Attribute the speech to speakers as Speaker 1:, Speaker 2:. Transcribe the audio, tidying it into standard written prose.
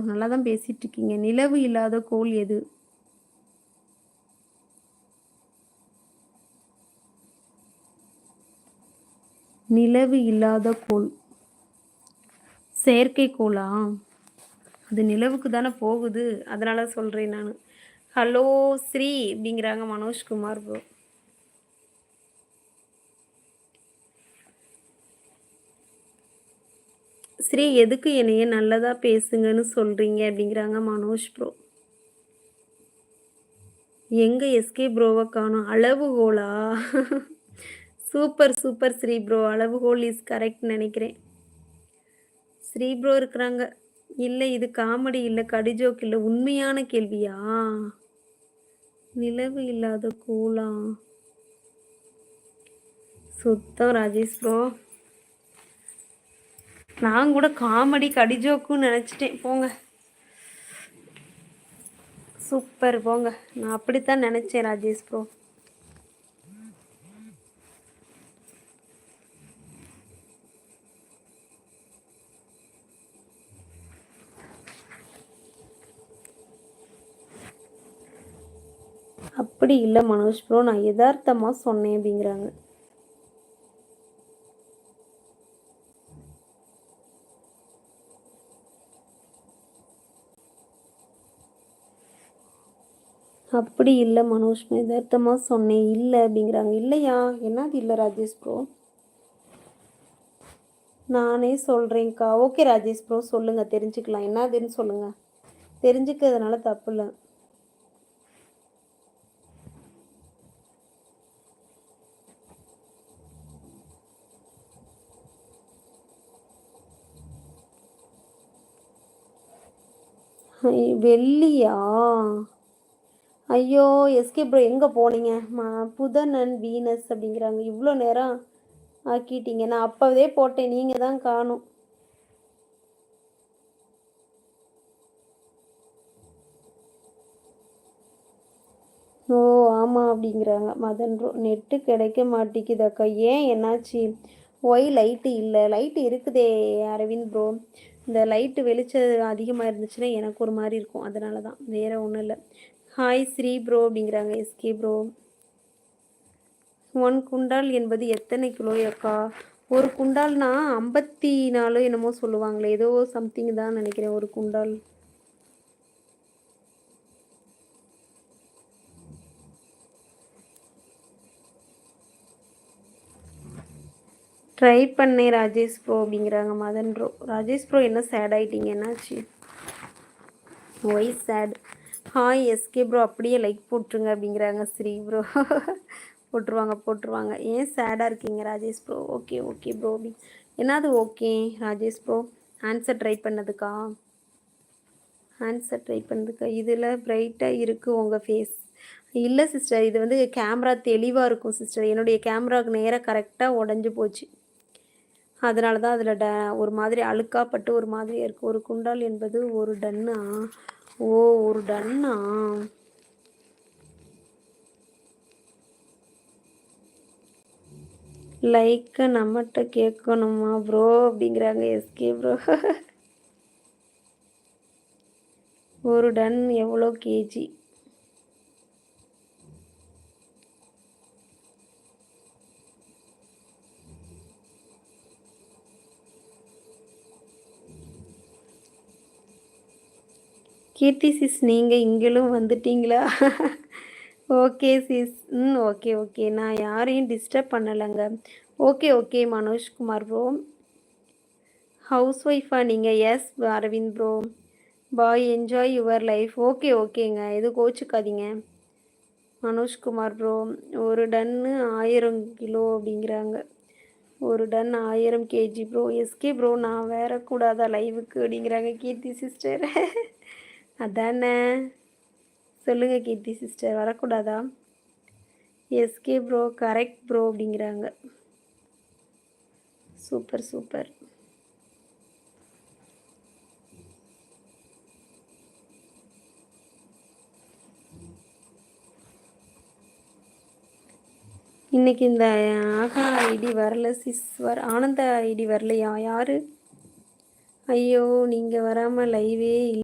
Speaker 1: நல்லா தான் பேசிட்டு இருக்கீங்க. நிலவு இல்லாத கோள் எது? நிலவு இல்லாத கோள் செயற்கைக்கோளா? அது நிலவுக்கு தானே போகுது, அதனால சொல்றேன் நான். ஹலோ ஸ்ரீ அப்படிங்கிறாங்க மனோஜ்குமார் ப்ரோ. ஸ்ரீ எதுக்கு என்னைய நல்லதா பேசுங்கன்னு சொல்றீங்க அப்படிங்கிறாங்க மனோஜ் ப்ரோ. எங்க எஸ்கே ப்ரோவை காணும்? அளவுகோலா? சூப்பர் சூப்பர் ஸ்ரீ ப்ரோ, அளவுகோல் இஸ் கரெக்ட் நினைக்கிறேன். ஸ்ரீ ப்ரோ இருக்கிறாங்க. இல்லை இது காமெடி இல்லை, கடிஜோக் இல்லை, உண்மையான கேள்வியா? நிலவு இல்லாத கோலா? சுத்தம் ராஜேஷ் ப்ரோ. நான் கூட காமெடி கடிஜோக்குன்னு நினச்சிட்டேன். போங்க சூப்பர் போங்க. நான் அப்படித்தான் நினச்சேன் ராஜேஷ் ப்ரோ. அப்படி இல்லை மனோஜ் ப்ரோ, நான் யதார்த்தமாக சொன்னேன் அப்படிங்கிறாங்க. அப்படி இல்லை மனோஜ், நான் யதார்த்தமாக சொன்னேன் இல்லை அப்படிங்கிறாங்க. இல்லையா? என்னது இல்லை ராஜேஷ் ப்ரோ? நானே சொல்கிறேன்க்கா. ஓகே ராஜேஷ் ப்ரோ, சொல்லுங்கள், தெரிஞ்சுக்கலாம். என்னதுன்னு சொல்லுங்கள், தெரிஞ்சுக்கிறதுனால தப்பு இல்லை. வெள்ளியா? ஐயோ எஸ்கே ப்ரோ எங்கே போனீங்க? புதன் அண்ட் வீனஸ் அப்படிங்கிறாங்க. இவ்வளோ நேரம் ஆக்கிட்டீங்க. நான் அப்போதே போட்டேன், நீங்கள் தான் காணும். ஓ ஆமாம் அப்படிங்கிறாங்க மதன் ப்ரோ. நெட்டு கிடைக்க மாட்டேங்குதாக்கா, ஏன் என்னாச்சு? ஒய் லைட்டு இல்லை? லைட்டு இருக்குதே அரவிந்த் ப்ரோ. இந்த லைட்டு வெளிச்சம் அதிகமாக இருந்துச்சுன்னா எனக்கு ஒரு மாதிரி இருக்கும், அதனால தான், வேறு ஒன்றும் இல்லை. ஹாய் ஸ்ரீ ப்ரோ அப்படிங்கிறாங்க எஸ்கே ப்ரோ. 1 குண்டால் என்பது எத்தனை கிலோ அக்கா? ஒரு குண்டால்னா 54 என்னமோ சொல்லுவாங்களே, ஏதோ சம்திங் தான் நினைக்கிறேன் ஒரு குண்டால். ட்ரை பண்ணேன் ராஜேஷ் ப்ரோ அப்படிங்கிறாங்க மதன் ப்ரோ. ராஜேஷ் ப்ரோ என்ன சேட் ஆகிட்டீங்க, என்னாச்சு? Why sad? Hi SK bro, அப்படியே லைக் போட்டுருங்க அப்படிங்கிறாங்க ஸ்ரீ ப்ரோ. போட்டுருவாங்க. ஏன் சேடாக இருக்கீங்க Rajesh bro? Okay okay bro. என்னது okay Rajesh bro? Answer try பண்ணதுக்கா? இதில் பிரைட்டாக இருக்குது உங்கள் ஃபேஸ். இல்லை சிஸ்டர், இது வந்து கேமரா தெளிவாக இருக்கும் சிஸ்டர். என்னுடைய கேமராவுக்கு நேராக கரெக்டாக உடஞ்சி போச்சு, அதனால தான் அதில் ஒரு மாதிரி அழுக்காப்பட்டு ஒரு மாதிரியாக இருக்குது. ஒரு குண்டால் என்பது ஒரு டன்னா? ஓ ஒரு டன்னா? லைக்கை நம்மகிட்ட கேட்கணுமா ப்ரோ அப்படிங்கிறாங்க எஸ்கே ப்ரோ. ஒரு டன் எவ்வளோ கேஜி? கீர்த்தி சிஸ், நீங்கள் இங்கேயும் வந்துட்டீங்களா? Okay sis. ஓகே ஓகே, நான் யாரையும் டிஸ்டர்ப் பண்ணலைங்க. Okay okay Manojkumar bro. House ஒய்ஃபா நீங்கள்? Yes Aravind bro. Bye, enjoy your life. Okay ஓகேங்க, எதுவும் கோச்சுக்காதீங்க மனோஜ்குமார் ப்ரோ. ஒரு டன்னு 1000 கிலோ அப்படிங்கிறாங்க. ஒரு ton 1000 KG bro. SK bro, நான் வேற கூடாதா லைவுக்கு அப்படிங்கிறாங்க கீர்த்தி சிஸ்டர். அதானே, சொல்லுங்கள் கீர்த்தி சிஸ்டர், வரக்கூடாதா? எஸ்கே ப்ரோ கரெக்ட் ப்ரோ அப்படிங்கிறாங்க. Super super. இன்னைக்கு இந்த ஆகா ஐடி வரல சிஸ். ஆனந்த ஐடி வரலையா? யாரு? ஐயோ! நீங்க வராம லைவே